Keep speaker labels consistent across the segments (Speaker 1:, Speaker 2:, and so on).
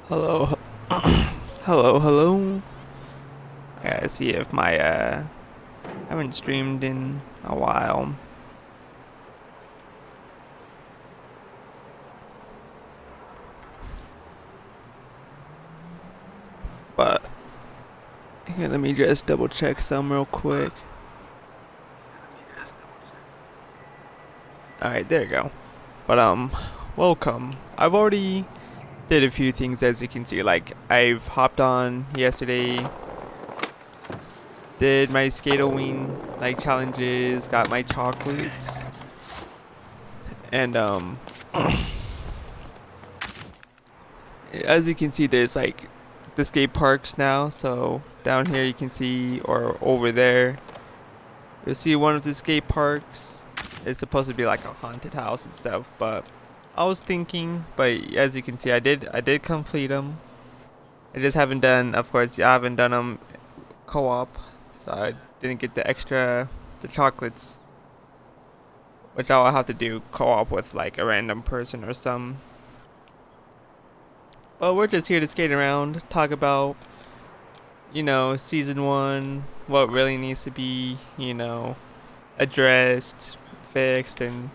Speaker 1: Hello, hello. I gotta see if my I haven't streamed in a while, but here, let me just double check some real quick. All right, there you go. But welcome. I've already did a few things, as you can see. Like, I've hopped on yesterday, did my Ween like challenges, got my chocolates, and as you can see, there's like the skate parks now. So down here you can see, or over there, you'll see one of the skate parks. It's supposed to be like a haunted house and stuff, but I was thinking, but as you can see, I did complete them. I just haven't done, of course, I haven't done them co-op, so I didn't get the chocolates, which I'll have to do co-op with like a random person or some. But we're just here to skate around, talk about, season one, what really needs to be, addressed, fixed, and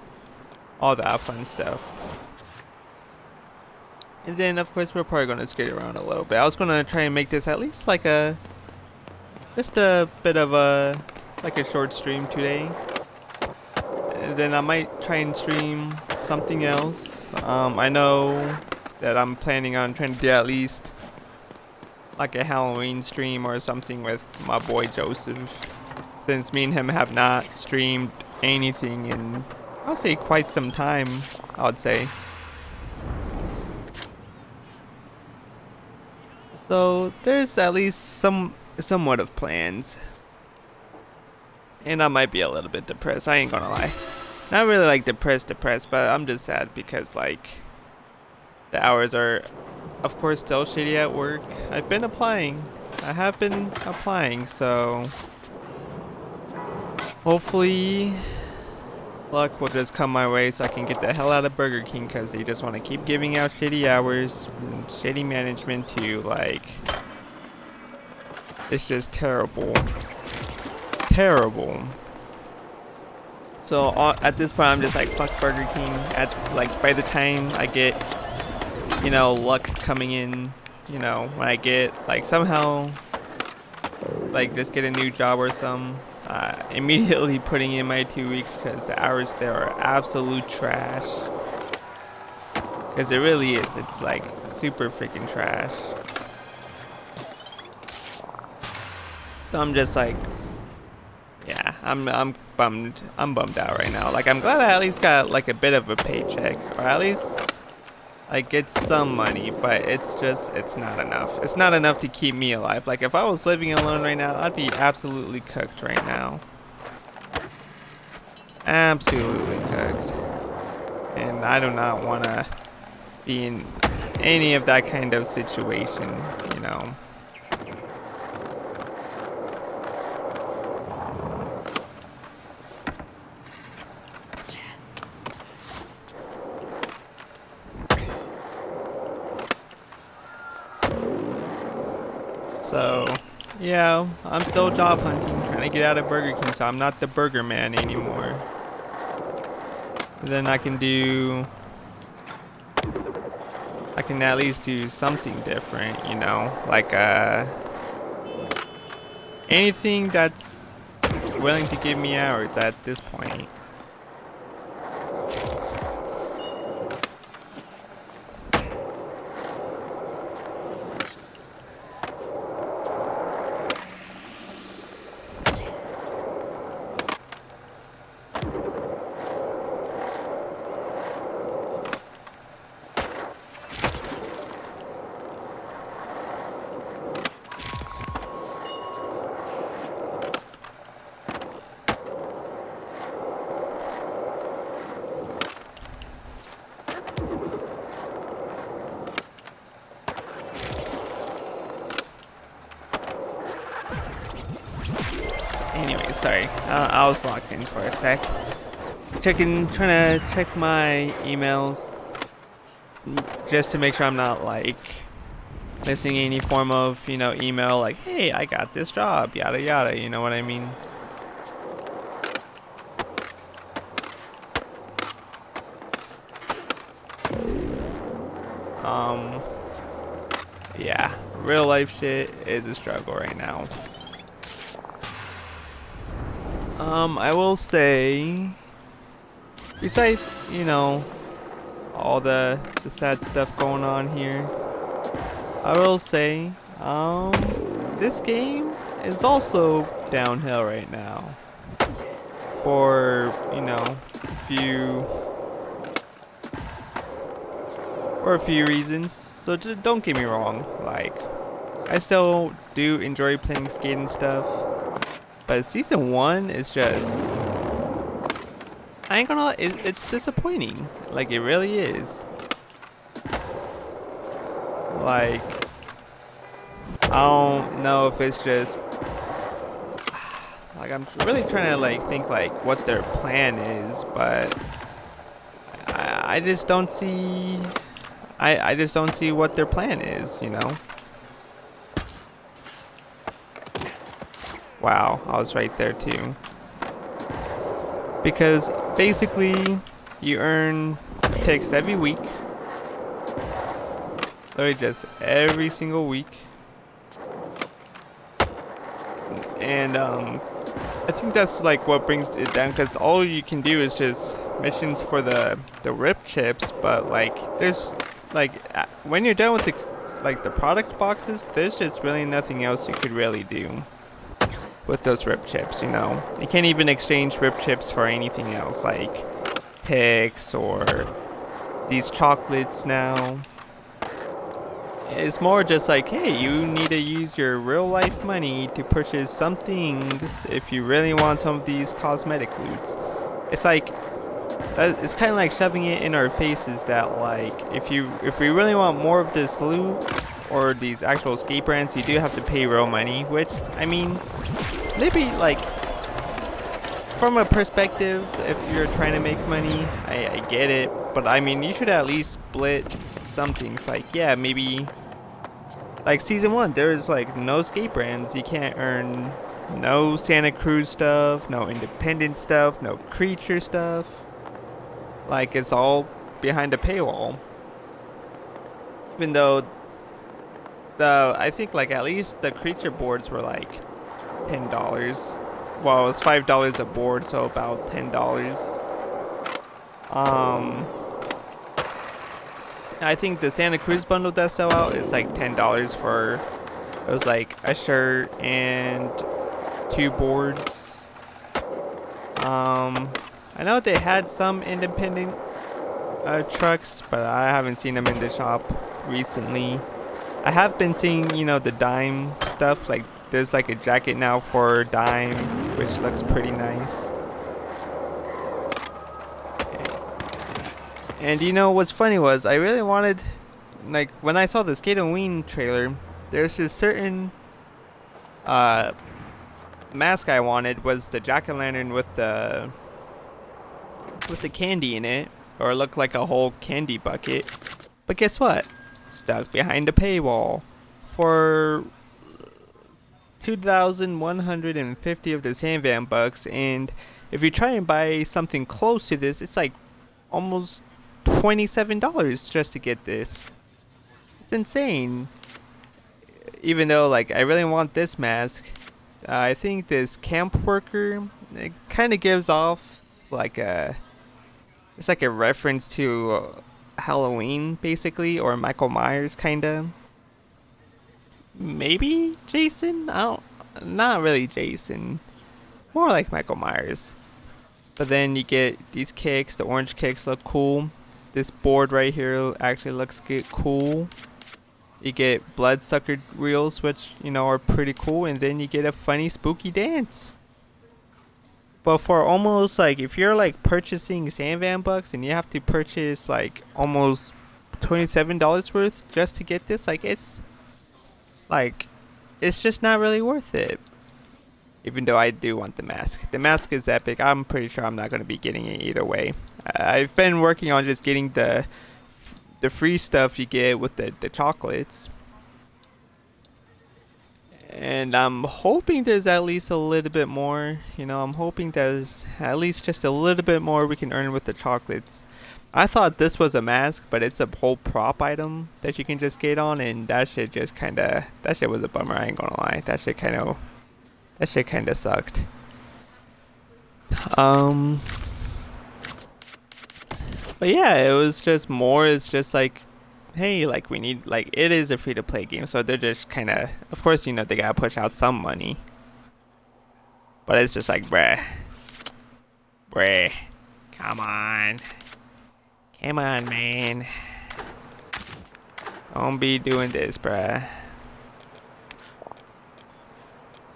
Speaker 1: all that fun stuff. And then, of course, we're probably gonna skate around a little bit. I was gonna try and make this at least like just a bit of like a short stream today. And then I might try and stream something else. I know that I'm planning on trying to do at least like a Halloween stream or something with my boy Joseph, since me and him have not streamed anything in, I'll say, quite some time, I would say. So there's at least somewhat of plans. And I might be a little bit depressed, I ain't gonna lie. Not really like depressed, but I'm just sad because like the hours are, of course, still shitty at work. I've been applying. I have been applying, so hopefully luck will just come my way so I can get the hell out of Burger King, because they just want to keep giving out shitty hours and shitty management too. Like, it's just terrible. Terrible. So at this point, I'm just like, fuck Burger King. At like, by the time I get, luck coming in, when I get like somehow like just get a new job or some, immediately putting in my 2 weeks, because the hours there are absolute trash. Because it really is. It's like super freaking trash. So I'm just like, yeah, I'm bummed. I'm bummed out right now. Like, I'm glad I at least got like a bit of a paycheck, or at least like get some money, but it's not enough. It's not enough to keep me alive. Like, if I was living alone right now, I'd be absolutely cooked right now. Absolutely cooked. And I do not want to be in any of that kind of situation. So, yeah, I'm still job hunting, trying to get out of Burger King, so I'm not the burger man anymore. And then I can at least do something different, like anything that's willing to give me hours at this point. Anyway, sorry, I was locked in for a sec. Trying to check my emails just to make sure I'm not like missing any form of, email like, hey, I got this job, yada yada, you know what I mean? Um, yeah, real life shit is a struggle right now. I will say, besides, all the sad stuff going on here, I will say, this game is also downhill right now. For, few for a few reasons. So just don't get me wrong, like, I still do enjoy playing skating stuff, but season 1 is just, I ain't gonna lie, it's disappointing. Like, it really is. Like, I don't know if it's just, like, I'm really trying to like think like what their plan is, but I just don't see, I just don't see what their plan is, Wow, I was right there too. Because basically, you earn ticks every week. Literally just every single week. And I think that's like what brings it down, because all you can do is just missions for the rip chips, but like there's like when you're done with the product boxes, there's just really nothing else you could really do with those rip chips, You can't even exchange rip chips for anything else, like ticks or these chocolates now. It's more just like, hey, you need to use your real life money to purchase some things if you really want some of these cosmetic loots. It's like, it's kind of like shoving it in our faces that like, if we really want more of this loot or these actual skate brands, you do have to pay real money, which, I mean, maybe like, from a perspective, if you're trying to make money, I get it, but I mean, you should at least split some things. Like, yeah, maybe, like season 1, there's like no skate brands. You can't earn no Santa Cruz stuff, no independent stuff, no creature stuff. Like, it's all behind a paywall. Even though I think like at least the creature boards were like $10. Well, it was $5 a board, so about $10. I think the Santa Cruz bundle that sell out is like $10 for, it was like a shirt and 2 boards. I know they had some independent trucks, but I haven't seen them in the shop recently. I have been seeing, the dime stuff, like there's like a jacket now for dime, which looks pretty nice. And what's funny was, I really wanted, like, when I saw the Skate and Ween trailer, there's this certain mask I wanted, was the jack-o'-lantern with the candy in it, or it looked like a whole candy bucket. But guess what? Stuck behind a paywall for 2,150 of the Sandvan bucks, and if you try and buy something close to this, it's like almost $27 just to get this. It's insane. Even though, like, I really want this mask, I think this camp worker, it kind of gives off like it's like a reference to Halloween, basically, or Michael Myers, kinda. Maybe Jason? Not really Jason. More like Michael Myers. But then you get these kicks. The orange kicks look cool. This board right here actually looks cool. You get bloodsucker reels, which, are pretty cool. And then you get a funny, spooky dance. But for almost, like, if you're, like, purchasing Sandvan bucks and you have to purchase, like, almost $27 worth just to get this, like, it's just not really worth it. Even though I do want the mask. The mask is epic. I'm pretty sure I'm not going to be getting it either way. I've been working on just getting the free stuff you get with the chocolates. And I'm hoping there's at least a little bit more. You know, I'm hoping there's at least just a little bit more we can earn with the chocolates. I thought this was a mask, but it's a whole prop item that you can just skate on, and that shit just kinda, that shit was a bummer, I ain't gonna lie. That shit kinda sucked. Um, but yeah, it was just more, it's just like, hey, like we need, like it is a free to play game, so they're just kinda, of course, you know, they gotta push out some money. But it's just like, bruh, come on. Come on, man. Don't be doing this, bruh.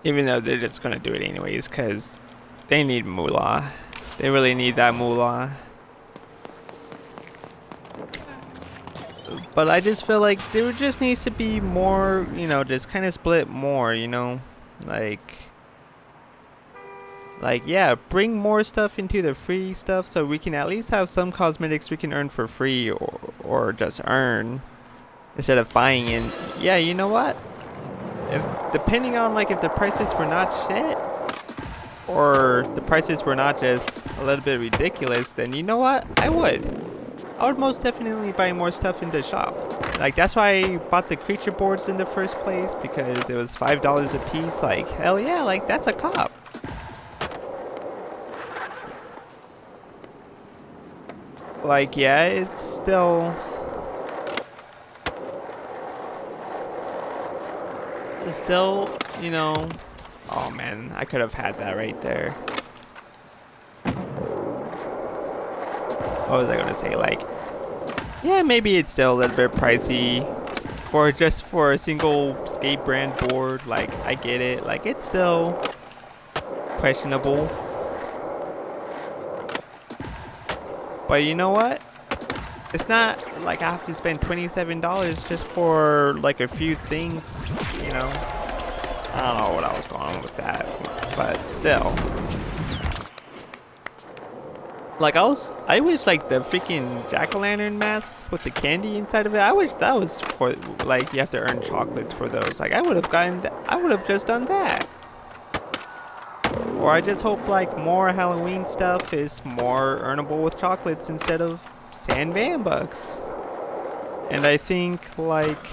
Speaker 1: Even though they're just gonna do it anyways, cause they need moolah. They really need that moolah. But I just feel like there just needs to be more, you know, just kind of split more, you know? Like, yeah, bring more stuff into the free stuff so we can at least have some cosmetics we can earn for free or just earn instead of buying in. Yeah, you know what? If depending on like if the prices were not shit or the prices were not just a little bit ridiculous, then you know what? I would most definitely buy more stuff in the shop. Like that's why I bought the creature boards in the first place, because it was $5 a piece. Like hell yeah, like that's a cop. Like yeah, it's still you know. Oh man, I could have had that right there. What was I gonna say? Like, yeah, maybe it's still a little bit pricey for just for a single skate brand board. Like, I get it. Like, it's still questionable. But you know what? It's not like I have to spend $27 just for like a few things, you know? I don't know what I was going on with that, but still. Like I wish like the freaking jack-o'-lantern mask with the candy inside of it, I wish that was for like you have to earn chocolates for those. Like I would have just done that. Or I just hope like more Halloween stuff is more earnable with chocolates instead of sand van bucks. And I think like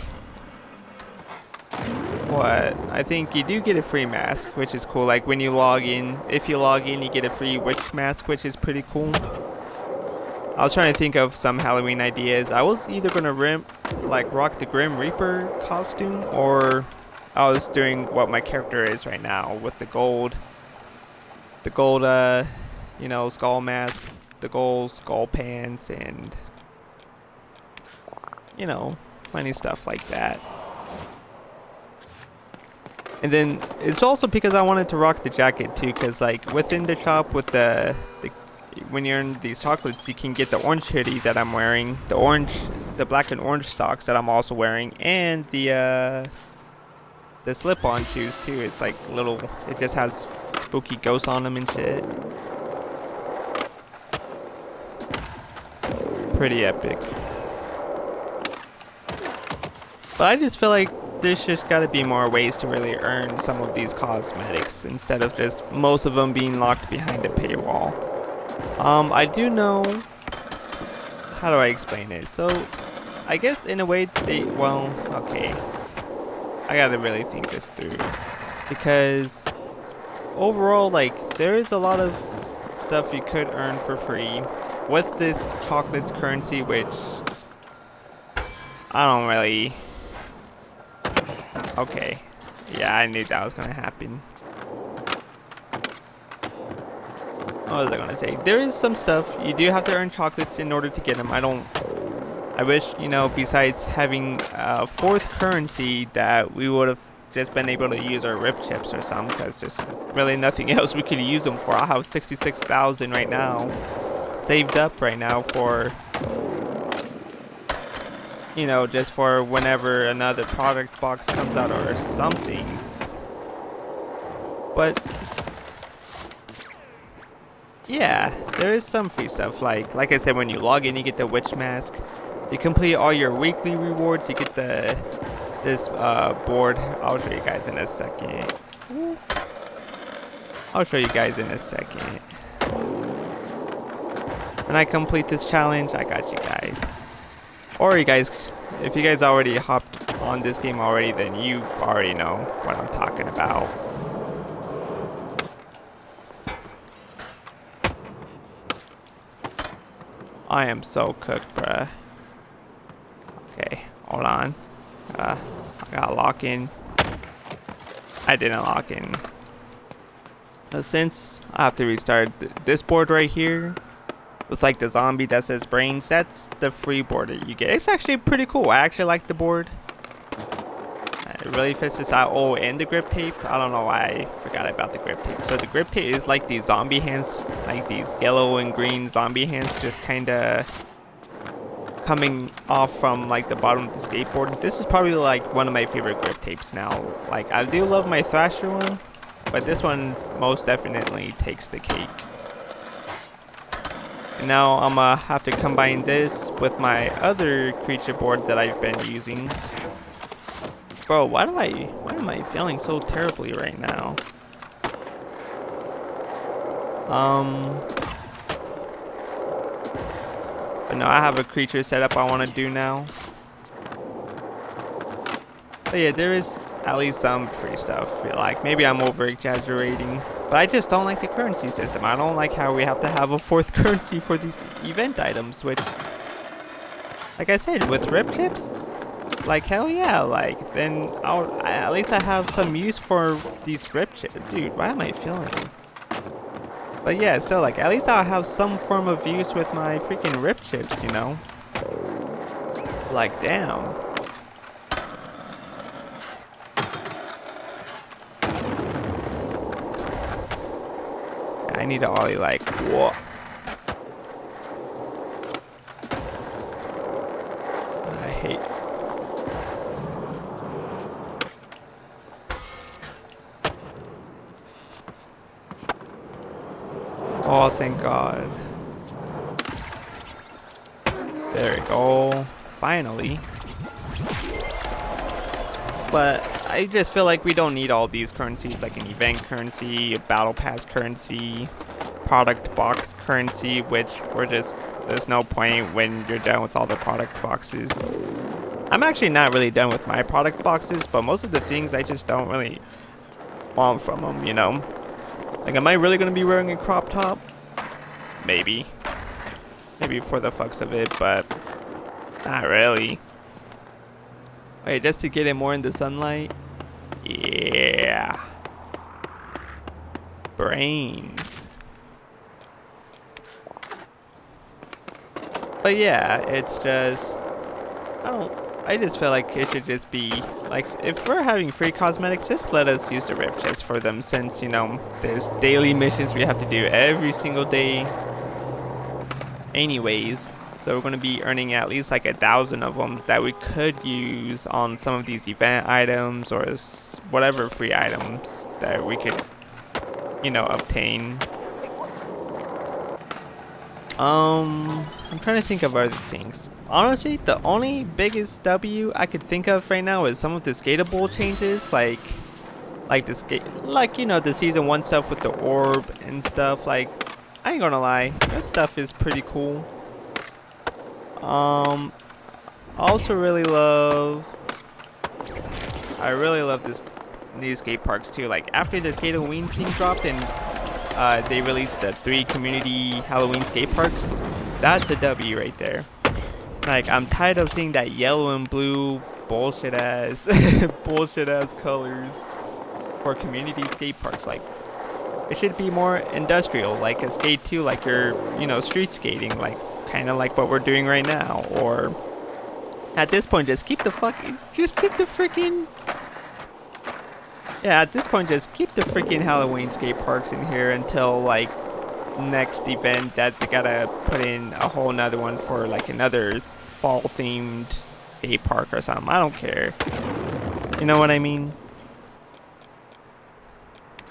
Speaker 1: what? I think you do get a free mask, which is cool. Like when you log in, if you log in, you get a free witch mask, which is pretty cool. I was trying to think of some Halloween ideas. I was either gonna rock the Grim Reaper costume, or I was doing what my character is right now with the gold, you know, skull mask, the gold skull pants, and you know, funny stuff like that. And then it's also because I wanted to rock the jacket too, because like within the shop with the when you're in these chocolates, you can get the orange hoodie that I'm wearing, the black and orange socks that I'm also wearing, and the slip-on shoes too. It's like little, it just has spooky ghosts on them and shit. Pretty epic. But I just feel like there's just got to be more ways to really earn some of these cosmetics instead of just most of them being locked behind a paywall. I do know, how do I explain it? So I guess in a way well, okay, I gotta really think this through, because overall like there is a lot of stuff you could earn for free with this chocolates currency, which I don't really. Okay. Yeah, I knew that was gonna happen. What was I gonna say? There is some stuff. You do have to earn chocolates in order to get them. I wish, you know, besides having a fourth currency, that we would have just been able to use our rip chips or something, because there's really nothing else we could use them for. I have 66,000 right now. Saved up right now for, you know, just for whenever another product box comes out or something. But yeah, there is some free stuff. Like I said, when you log in, you get the witch mask. You complete all your weekly rewards, you get the this board. I'll show you guys in a second. I'll show you guys in a second. When I complete this challenge, I got you guys. Or you guys, if you guys already hopped on this game already, then you already know what I'm talking about. I am so cooked, bruh. Okay, hold on. I gotta lock in. I didn't lock in. Since I have to restart this board right here with like the zombie that says brains, that's the free board that you get. It's actually pretty cool. I actually like the board. It really fits this out. Oh, and the grip tape. I don't know why I forgot about the grip tape. So the grip tape is like these zombie hands, like these yellow and green zombie hands, just kind of coming off from like the bottom of the skateboard. This is probably like one of my favorite grip tapes now. Like I do love my Thrasher one, but this one most definitely takes the cake. And now I'm gonna have to combine this with my other creature board that I've been using. Bro, why am I feeling so terribly right now? But no, I have a creature setup I want to do now. But yeah, there is at least some free stuff. Like maybe I'm over exaggerating, but I just don't like the currency system. I don't like how we have to have a fourth currency for these event items, which, like I said, with rip chips, like hell yeah, like then at least I have some use for these rip chips. Dude, why am I feeling? But yeah, still, like at least I'll have some form of use with my freaking rip chips, you know? Like damn. I need to ollie like whoa. I hate. Oh, thank God. There we go. Finally. But I just feel like we don't need all these currencies, like an event currency, a battle pass currency, product box currency, which there's no point when you're done with all the product boxes. I'm actually not really done with my product boxes, but most of the things I just don't really want from them, you know? Like, am I really going to be wearing a crop top? Maybe. Maybe for the fucks of it, but not really. Wait, just to get it more in the sunlight? Yeah. Brains. But yeah, it's just... I just feel like it should just be... Like, if we're having free cosmetics, just let us use the rip chips for them, since, you know, there's daily missions we have to do every single day. Anyways. So we're going to be earning at least like 1,000 of them that we could use on some of these event items or whatever free items that we could, you know, obtain. I'm trying to think of other things. Honestly, the only biggest W I could think of right now is some of the skatable changes, like you know, the season 1 stuff with the orb and stuff. Like, I ain't gonna lie, that stuff is pretty cool. I also really love these skate parks too. Like after the Halloween thing dropped and they released the 3 community Halloween skate parks, that's a W right there. Like I'm tired of seeing that yellow and blue bullshit ass colors for community skate parks. Like it should be more industrial, like a skate 2, like you're, you know, street skating, like kind of like what we're doing right now. Or at this point, just keep the freaking at this point, just keep the freaking Halloween skate parks in here until like next event that they gotta put in a whole nother one for like another fall themed skate park or something. I don't care, you know what I mean?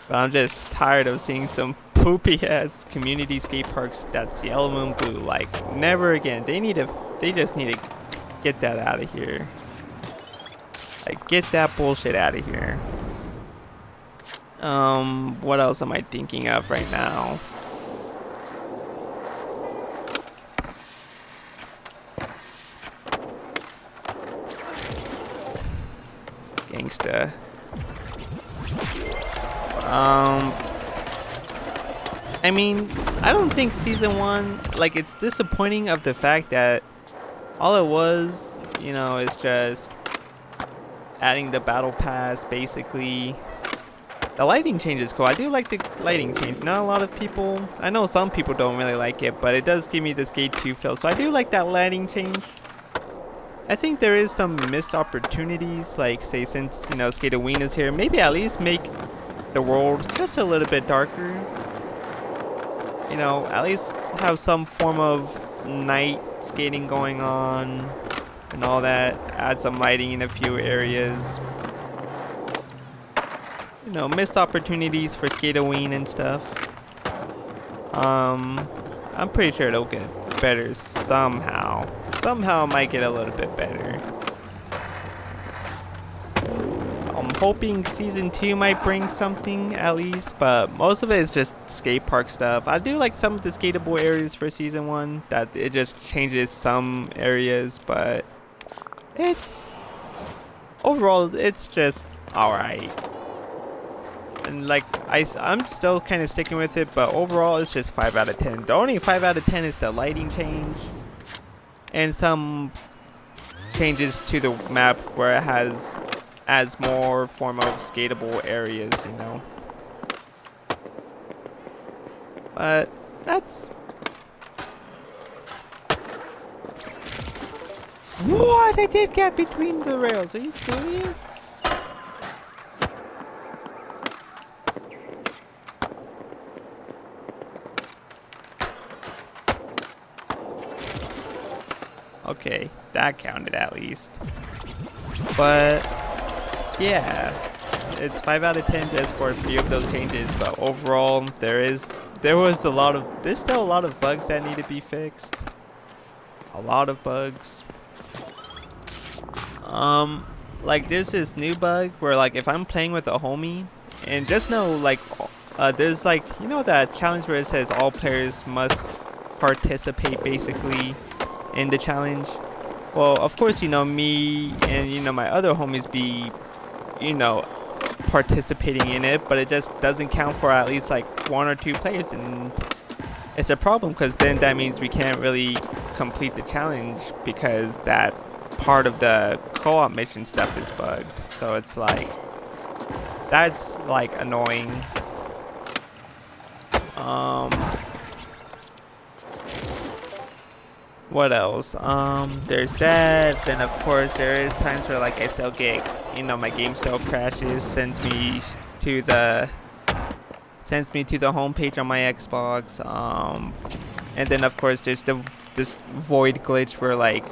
Speaker 1: But I'm just tired of seeing some poopy ass community skate parks that's yellow and blue. Like never again. They just need to get that out of here. Like, get that bullshit out of here. What else am I thinking of right now? Gangsta. I mean, I don't think season 1, like, it's disappointing of the fact that all it was, you know, is just adding the battle pass, basically. The lighting change is cool. I do like the lighting change. Not a lot of people, I know some people don't really like it, but it does give me this Skate 2 feel. So I do like that lighting change. I think there is some missed opportunities, like, say, since, you know, Skate Ween is here, maybe at least make the world just a little bit darker. You know, at least have some form of night skating going on and all that. Add some lighting in a few areas. You know, missed opportunities for Skateween and stuff. I'm pretty sure it'll get better somehow. Somehow it might get a little bit better. I'm hoping season 2 might bring something at least, but most of it is just skate park stuff. I do like some of the skatable areas for season 1, that it just changes some areas, but it's overall it's just alright. And like I'm still kind of sticking with it, but overall it's just 5 out of 10. The only 5 out of 10 is the lighting change and some changes to the map where it adds more form of skatable areas, you know. But that's what I did get between the rails. Are you serious? Okay, that counted at least. But yeah, it's 5 out of 10 just for a few of those changes, but overall there's still a lot of bugs that need to be fixed. A lot of bugs. Like there's this new bug where, like, if I'm playing with a homie, and just know, like, there's, like, you know, that challenge where it says all players must participate basically in the challenge. Well, of course, you know, me and, you know, my other homies be, you know, participating in it, but it just doesn't count for at least like 1 or 2 players, and it's a problem because then that means we can't really complete the challenge because that part of the co-op mission stuff is bugged. So it's like, that's like annoying. What else? There's that. Then of course there is times where, like, I still get, you know, my game still crashes, sends me to the homepage on my Xbox. And then of course there's this void glitch where, like,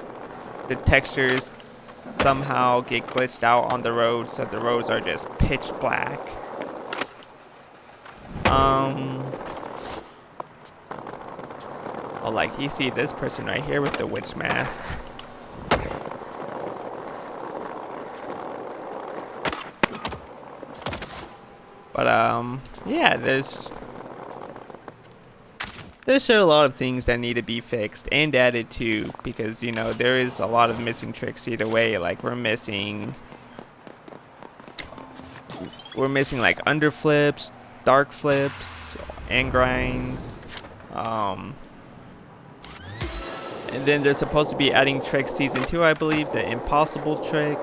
Speaker 1: the textures somehow get glitched out on the road, so the roads are just pitch black. Oh, like, you see this person right here with the witch mask. But yeah, there's still a lot of things that need to be fixed and added to, because, you know, there is a lot of missing tricks either way. Like, we're missing like underflips, dark flips, and grinds. And then they're supposed to be adding tricks season 2, I believe, the impossible trick.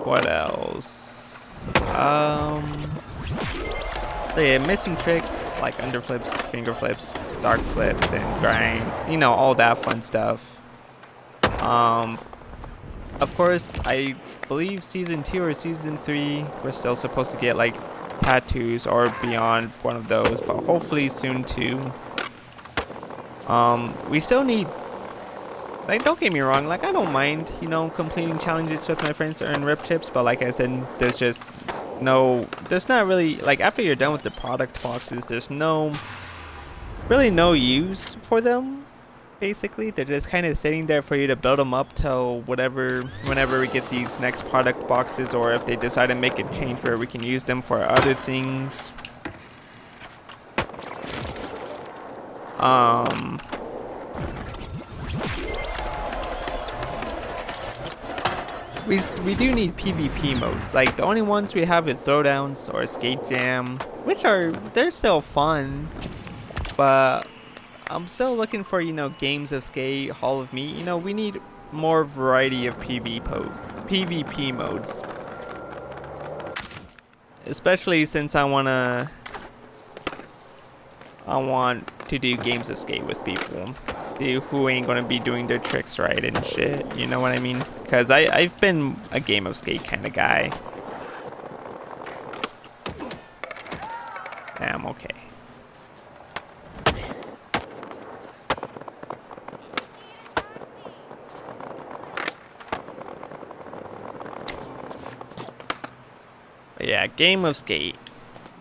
Speaker 1: What else? So yeah, missing tricks like underflips, finger flips, dark flips, and grinds. You know, all that fun stuff. Of course, I believe season 2 or season 3, we're still supposed to get like tattoos or beyond one of those, but hopefully soon too. We still need, like, don't get me wrong, like, I don't mind, you know, completing challenges with my friends to earn rip chips, but like I said, there's not really, like, after you're done with the product boxes, there's really no use for them. Basically, they're just kind of sitting there for you to build them up till whenever we get these next product boxes, or if they decide to make a change where we can use them for other things. We do need PvP modes. Like, the only ones we have is Throwdowns or Skate Jam, which they're still fun, but I'm still looking for, Games of Skate, Hall of Meat. We need more variety of PvP modes. Especially since I want to do Games of Skate with people who ain't gonna be doing their tricks right and shit. You know what I mean? Because I've been a Game of Skate kind of guy. I'm okay. But yeah, Game of Skate.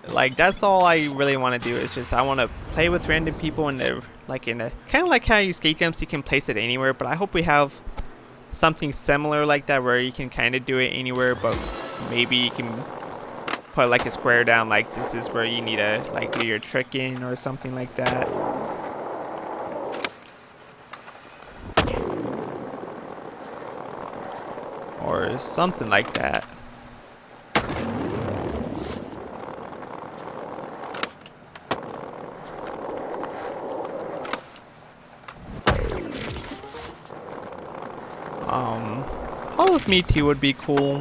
Speaker 1: Like, that's all I really want to do. Is just I want to play with random people, and they're like in a kind of like how you skate jumps, you can place it anywhere. But I hope we have something similar like that where you can kind of do it anywhere, but maybe you can put like a square down, like this is where you need to like do your trick in or something like that. Or something like that. Hall of Meat would be cool.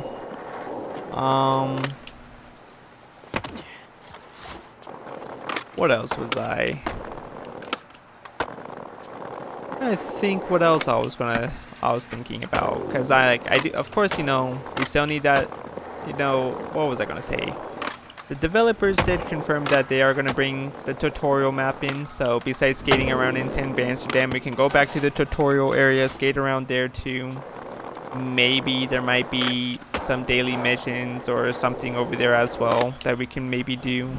Speaker 1: What else was I think what else I was thinking about, because of course, we still need that, what was I gonna say? The developers did confirm that they are gonna bring the tutorial map in, so besides skating around in San Amsterdam, we can go back to the tutorial area, skate around there too. Maybe there might be some daily missions or something over there as well that we can maybe do.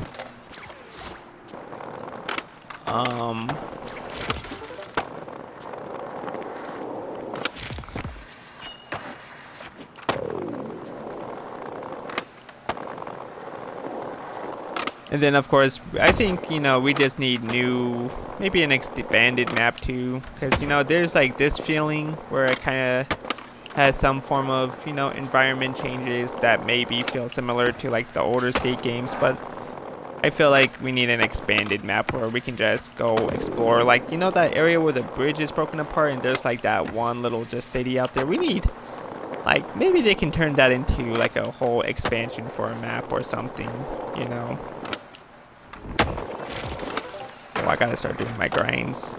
Speaker 1: And then of course, I think, we just need maybe an expanded map too. Because, there's like this feeling where it kind of has some form of, environment changes that maybe feel similar to like the older skate games. But I feel like we need an expanded map where we can just go explore. Like, that area where the bridge is broken apart and there's like that one little just city out there. We need, like, maybe they can turn that into like a whole expansion for a map or something, Oh, I gotta start doing my grinds.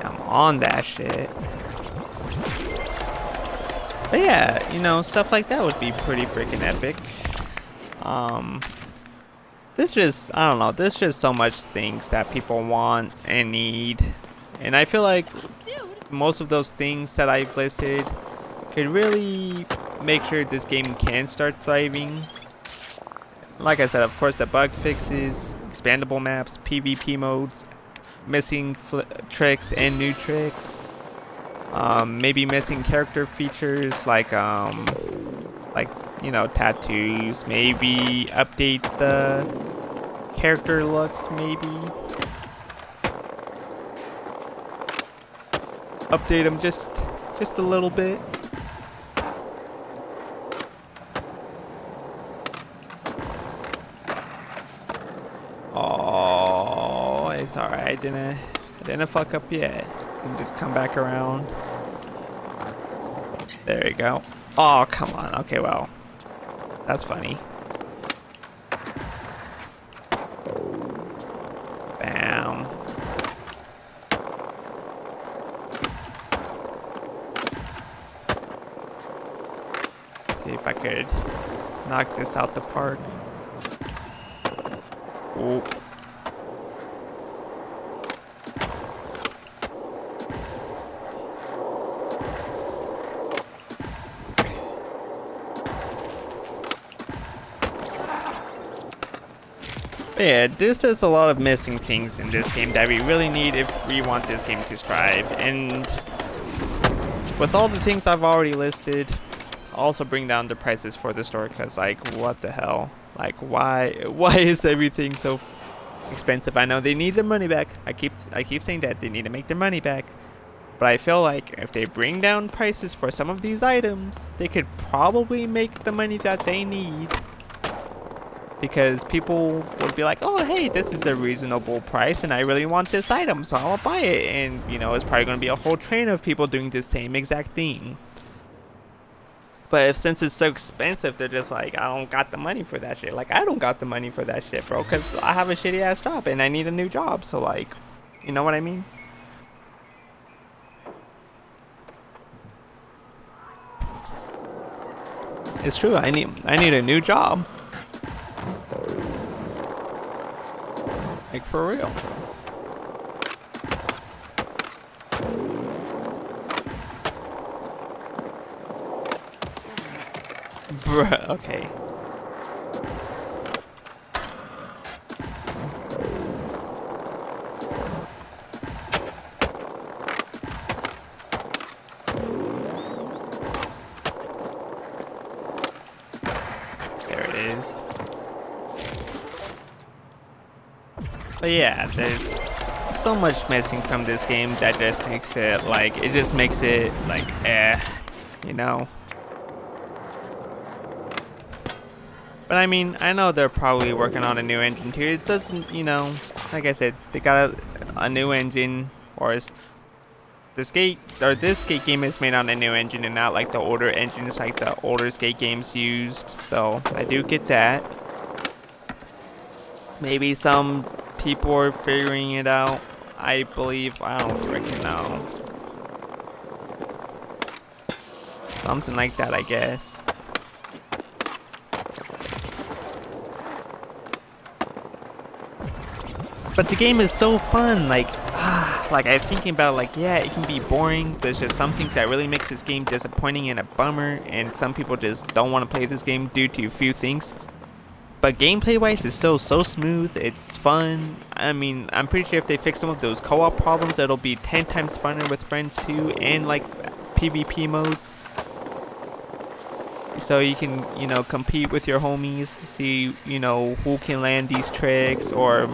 Speaker 1: I'm on that shit. But yeah, stuff like that would be pretty freaking epic. I don't know, there's just so much things that people want and need. And I feel like most of those things that I've listed could really make sure this game can start thriving. Like I said, of course, the bug fixes, expandable maps, PvP modes, missing tricks and new tricks, maybe missing character features like tattoos. Maybe update the character looks. Maybe update them just a little bit. Oh, it's alright. I didn't fuck up yet. You can just come back around. There you go. Oh, come on. Okay, well, that's funny. Bam. See if I could knock this out the park. Oh. But yeah, there's just a lot of missing things in this game that we really need if we want this game to strive. And with all the things I've already listed, I'll also bring down the prices for the store, because like, what the hell? Like, why is everything so expensive? I know they need their money back. I keep saying that they need to make their money back. But I feel like if they bring down prices for some of these items, they could probably make the money that they need. Because people would be like, oh, hey, this is a reasonable price and I really want this item, so I'll buy it. And, you know, it's probably going to be a whole train of people doing the same exact thing. But if since it's so expensive, they're just like, I don't got the money for that shit. Like, I don't got the money for that shit, bro, because I have a shitty ass job and I need a new job. So, like, you know what I mean? It's true. I need a new job. Like, for real. Bruh, okay. There it is. But yeah, there's so much missing from this game that just makes it like, you know. But I mean, I know they're probably working on a new engine too. It doesn't, you know, like I said, they got a new engine, or this skate game is made on a new engine and not like the older engines like the older skate games used. So I do get that. Maybe some people are figuring it out. I believe, I don't freaking know. Something like that, I guess. But the game is so fun, like I'm thinking about, like, yeah, it can be boring. There's just some things that really makes this game disappointing and a bummer, and some people just don't want to play this game due to a few things. But gameplay-wise, it's still so smooth. It's fun. I mean, I'm pretty sure if they fix some of those co-op problems, it'll be 10 times funner with friends too, and like PvP modes. So you can, you know, compete with your homies, see, you know, who can land these tricks, or,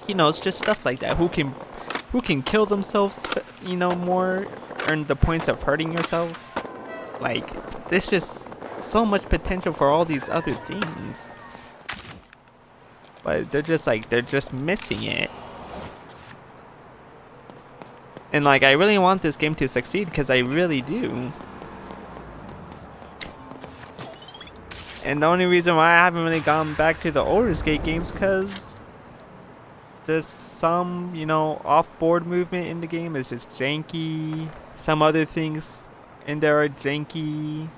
Speaker 1: you know, it's just stuff like that. Who can kill themselves, you know, more, earn the points of hurting yourself. Like, there's just so much potential for all these other things. But they're just missing it. And like, I really want this game to succeed, because I really do. And the only reason why I haven't really gone back to the older skate games, because just some, you know, off-board movement in the game is just janky. Some other things in there are janky.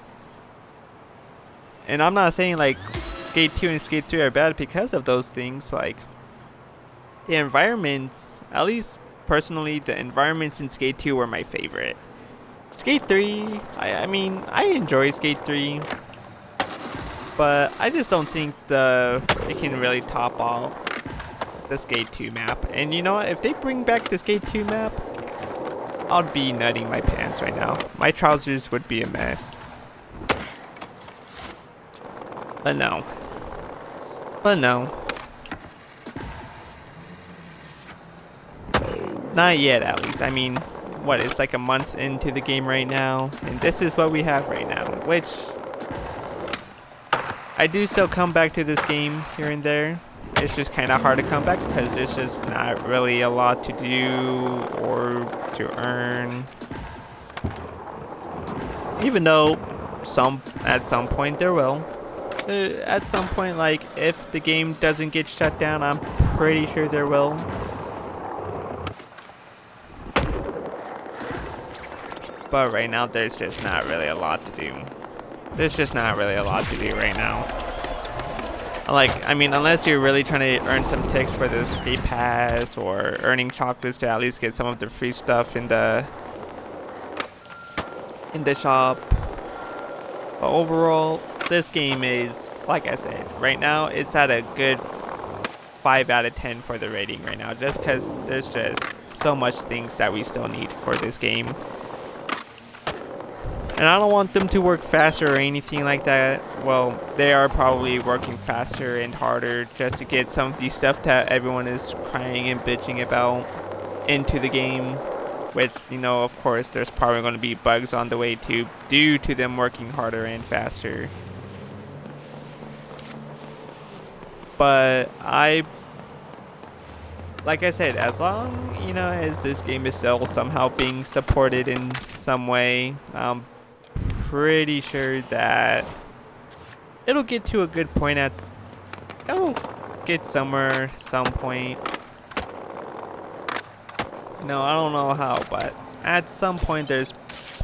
Speaker 1: And I'm not saying like Skate 2 and Skate 3 are bad because of those things. Like, the environments, at least personally, the environments in Skate 2 were my favorite. Skate 3, I mean, I enjoy Skate 3. But I just don't think it can really top off the Skate 2 map. And you know what? If they bring back the Skate 2 map, I'd be nutting my pants right now. My trousers would be a mess. But no. Not yet, at least. I mean, what? It's like a month into the game right now. And this is what we have right now. Which, I do still come back to this game here and there. It's just kind of hard to come back because there's just not really a lot to do or to earn. Even though at some point there will. At some point, like, if the game doesn't get shut down, I'm pretty sure there will. But right now, there's just not really a lot to do. There's just not really a lot to do right now. Like, I mean, unless you're really trying to earn some ticks for the skate pass, or earning chocolates to at least get some of the free stuff in the shop. But overall, this game is, like I said, right now it's at a good 5 out of 10 for the rating right now, just because there's just so much things that we still need for this game. And I don't want them to work faster or anything like that. Well, they are probably working faster and harder just to get some of the stuff that everyone is crying and bitching about into the game. Which, you know, of course, there's probably going to be bugs on the way too, due to them working harder and faster. But like I said, as long, you know, as this game is still somehow being supported in some way, pretty sure that it'll get to a good point it'll get somewhere some point. No, I don't know how, but at some point there's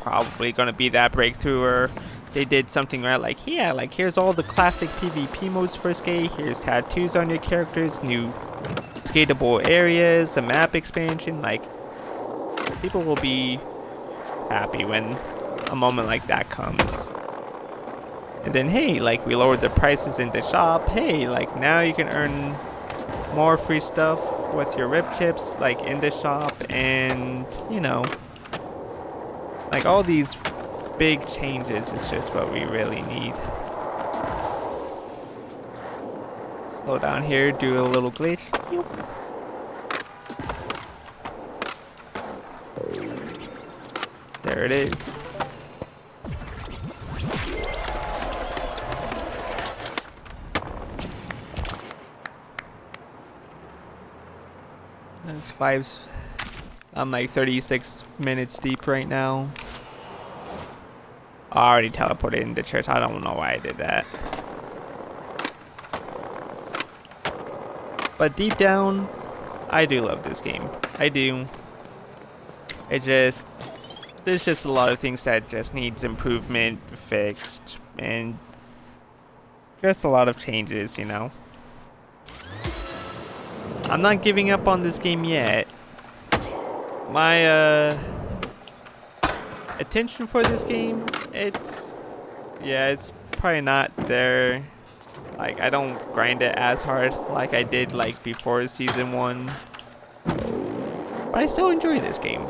Speaker 1: probably gonna be that breakthrough where they did something right, like, yeah, like, here's all the classic PvP modes for Skate, here's tattoos on your characters, new skatable areas, a map expansion. Like, people will be happy when a moment like that comes. And then, hey, like, we lowered the prices in the shop. Hey, like, now you can earn more free stuff with your rip chips, like, in the shop. And, you know, like, all these big changes is just what we really need. Slow down here, do a little glitch. Yep. There it is. That's I'm like 36 minutes deep right now. I already teleported into church. I don't know why I did that. But deep down, I do love this game. I do. There's just a lot of things that just needs improvement, fixed, and just a lot of changes, you know. I'm not giving up on this game yet. My attention for this game, it's probably not there. Like, I don't grind it as hard like I did like before season 1. But I still enjoy this game.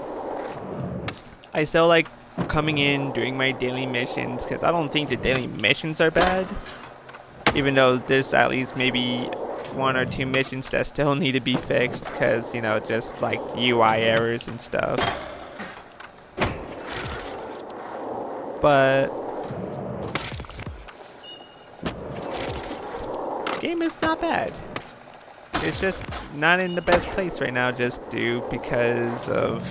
Speaker 1: I still like coming in, doing my daily missions, because I don't think the daily missions are bad. Even though there's at least maybe 1 or 2 missions that still need to be fixed, because, you know, just like UI errors and stuff. But the game is not bad. It's just not in the best place right now, just due because of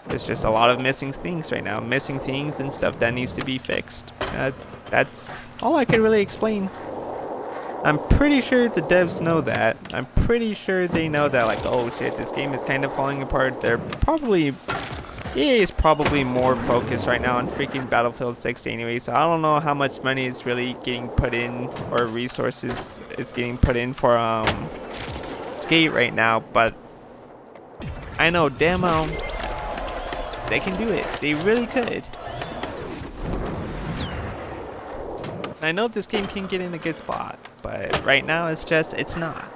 Speaker 1: there's just a lot of missing things right now. Missing things and stuff that needs to be fixed. That's all I can really explain. I'm pretty sure the devs know that. I'm pretty sure they know that, like, oh shit, this game is kind of falling apart. EA is probably more focused right now on freaking Battlefield 6 anyway, so I don't know how much money is really getting put in, or resources is getting put in for Skate right now, but I know damn well they can do it. They really could. I know this game can get in a good spot, but right now it's not.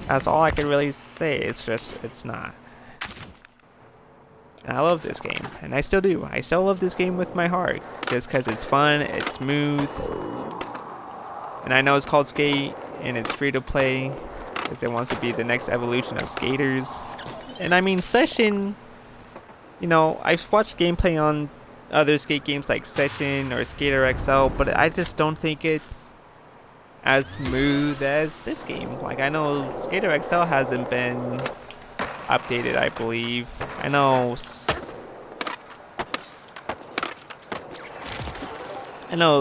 Speaker 1: That's all I can really say. It's not. And I love this game, and I still do. I still love this game with my heart, just because it's fun, it's smooth, and I know it's called Skate, and it's free to play, because it wants to be the next evolution of skaters. And I mean, Session, you know, I've watched gameplay on other skate games like Session or Skater XL, but I just don't think it's as smooth as this game. Like, I know Skater XL hasn't been updated, I believe. I know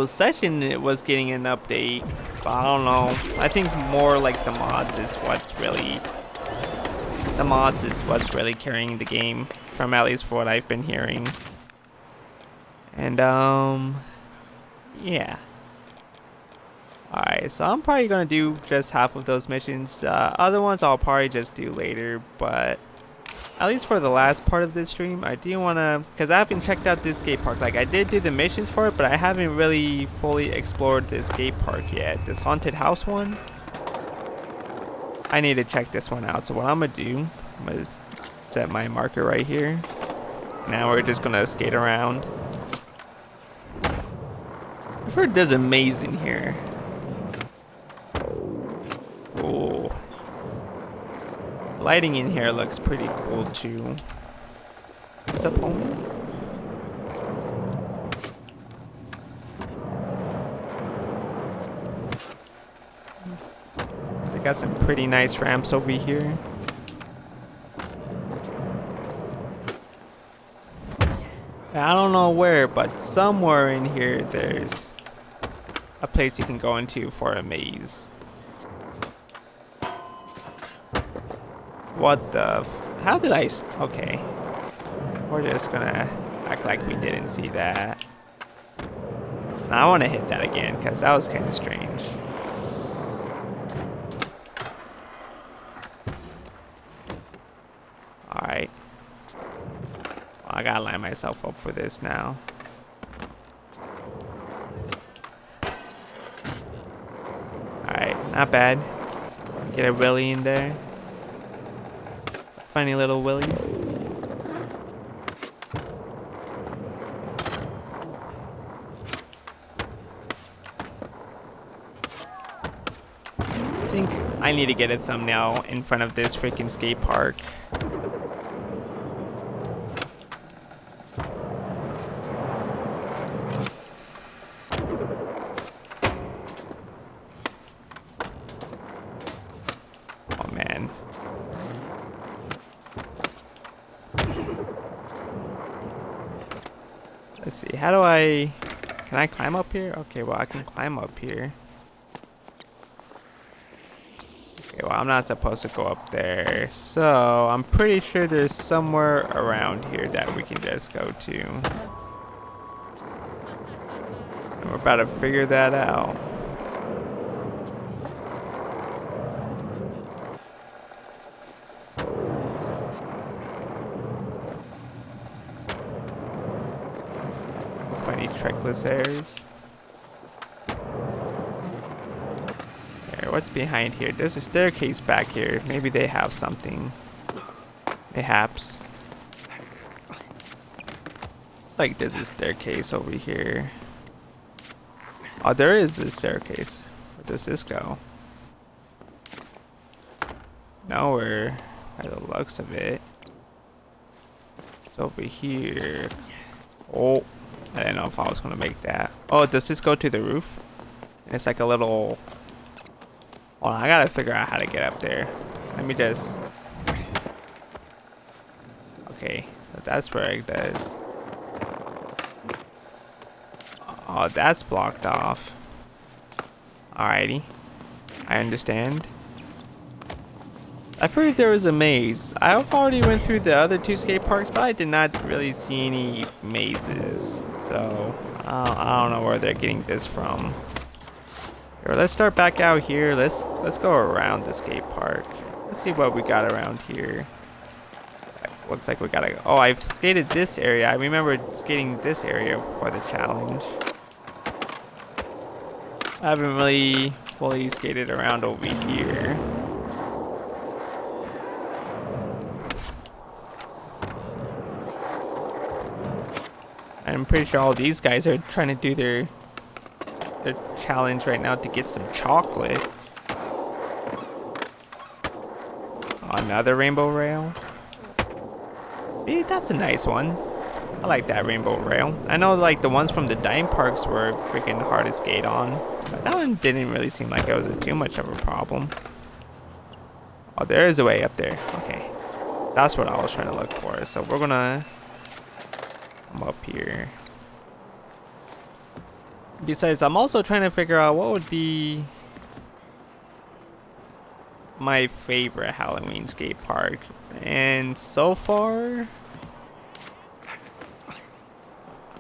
Speaker 1: Session, it was getting an update, but I don't know. I think more like the mods is what's really carrying the game, from at least for what I've been hearing. And yeah. Alright, so I'm probably gonna do just half of those missions. Other ones I'll probably just do later, but at least for the last part of this stream, I do wanna, because I haven't checked out this skate park. Like, I did do the missions for it, but I haven't really fully explored this skate park yet. This haunted house one. I need to check this one out. So what I'm gonna do, I'm gonna set my marker right here. Now we're just gonna skate around. I've heard there's a maze in here. Oh. Lighting in here looks pretty cool too. What's up, homie? They got some pretty nice ramps over here. I don't know where, but somewhere in here there's a place you can go into for a maze. What the how did I okay. We're just gonna act like we didn't see that. Now, I want to hit that again because that was kind of strange. Alright. Well, I gotta line myself up for this now. Alright, not bad. Get a Willy in there. Funny little Willy. I think I need to get a thumbnail in front of this freaking skate park. Oh man. Let's see, how do can I climb up here? Okay, well I can climb up here. Okay, well I'm not supposed to go up there. So I'm pretty sure there's somewhere around here that we can just go to. And we're about to figure that out. Funny trickless airs. There, what's behind here? There's a staircase back here. Maybe they have something. Mayhaps. It's like there's a staircase over here. Oh, there is a staircase. Where does this go? Nowhere, by the looks of it. It's over here. Oh. I didn't know if I was gonna make that. Oh, does this go to the roof? And it's like a little. Hold on, I gotta figure out how to get up there. Let me just. Okay, that's where it does. Oh, that's blocked off. Alrighty, I understand. I figured there was a maze. I've already went through the other two skate parks, but I did not really see any mazes. So I don't know where they're getting this from. Here, let's start back out here. Let's go around the skate park. Let's see what we got around here. Looks like we gotta. Oh, I've skated this area. I remember skating this area for the challenge. I haven't really fully skated around over here. I'm pretty sure all these guys are trying to do their challenge right now to get some chocolate. Another rainbow rail. See, that's a nice one. I like that rainbow rail. I know like the ones from the dime parks were freaking hard to skate on, but that one didn't really seem like it was too much of a problem. Oh, there is a way up there. Okay, that's what I was trying to look for. So we're gonna come up here. Besides, I'm also trying to figure out what would be my favorite Halloween skate park. And so far,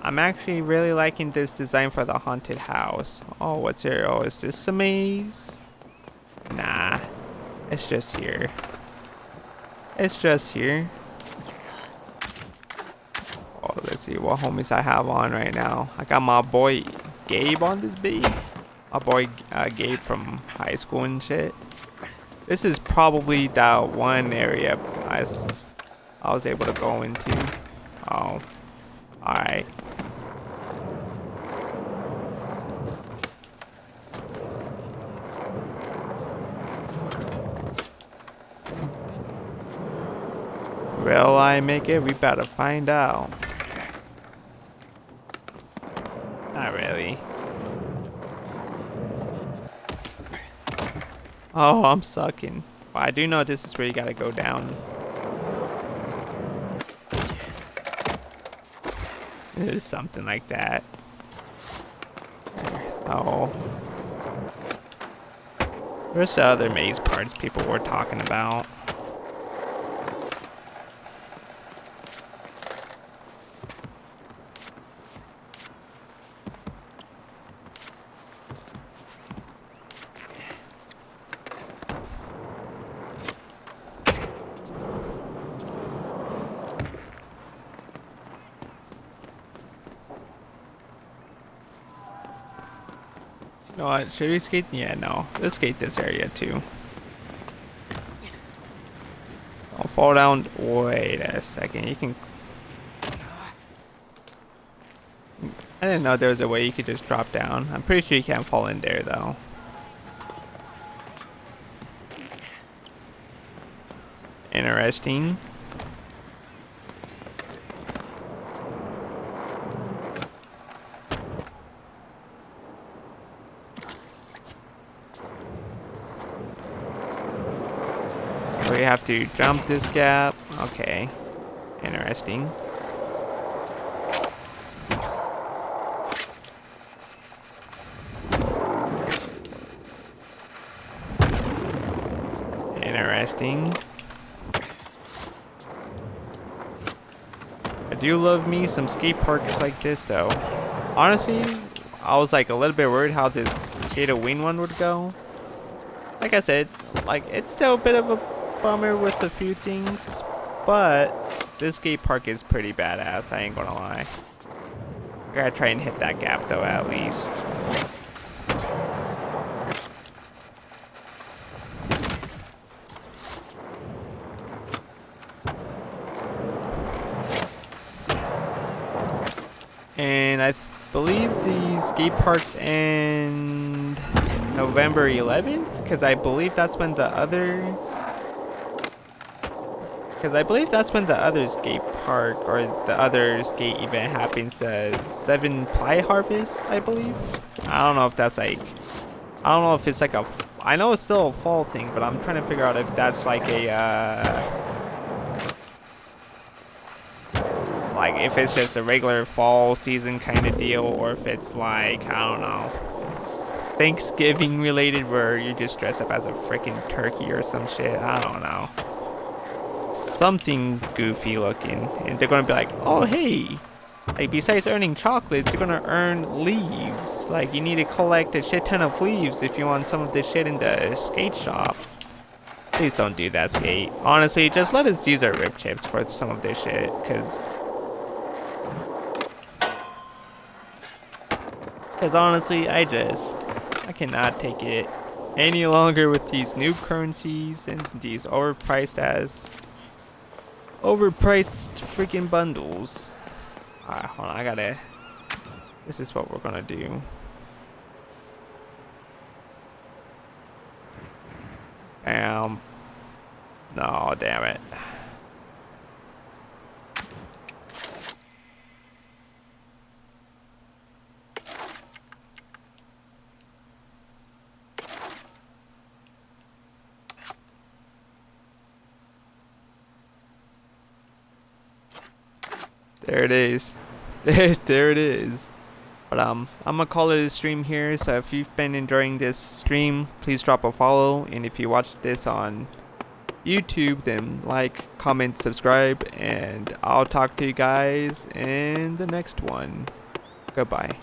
Speaker 1: I'm actually really liking this design for the haunted house. Oh, what's here? Oh, is this a maze? Nah, it's just here. It's just here. Oh, let's see what homies I have on right now. I got my boy Gabe on this beat. My boy Gabe from high school and shit. This is probably that one area I was able to go into. Oh, alright. Will I make it? We better find out. Not really. Oh, I'm sucking. But I do know this is where you gotta go down. It is something like that. So, where's the other maze parts people were talking about? You know what? Should we skate? Yeah, no. Let's skate this area too. Don't fall down. Wait a second. You can. I didn't know there was a way you could just drop down. I'm pretty sure you can't fall in there though. Interesting. So we have to jump this gap. Okay. Interesting. Interesting. I do love me some skate parks like this though. Honestly, I was like a little bit worried how this Skate of Ween one would go. Like I said, like it's still a bit of a bummer with a few things, but this skate park is pretty badass, I ain't gonna lie. I gotta try and hit that gap though at least. And I believe the skate parks end November 11th, because I believe that's when the other skate park or the other skate event happens, the 7 ply harvest, I believe. I don't know if that's like, I don't know if it's like a, I know it's still a fall thing, but I'm trying to figure out if that's like a like if it's just a regular fall season kind of deal, or if it's like, I don't know, Thanksgiving related where you just dress up as a freaking turkey or some shit. I don't know. Something goofy looking. And they're gonna be like, oh hey, like besides earning chocolates, you're gonna earn leaves. Like you need to collect a shit ton of leaves if you want some of this shit in the skate shop. Please don't do that, Skate. Honestly, just let us use our rip chips for some of this shit, because honestly, I cannot take it any longer with these new currencies and these overpriced freaking bundles. Alright, hold on, this is what we're gonna do. No, damn it. There it is. There it is. But I'm gonna call it a stream here. So if you've been enjoying this stream, please drop a follow. And if you watch this on YouTube, then like, comment, subscribe, and I'll talk to you guys in the next one. Goodbye.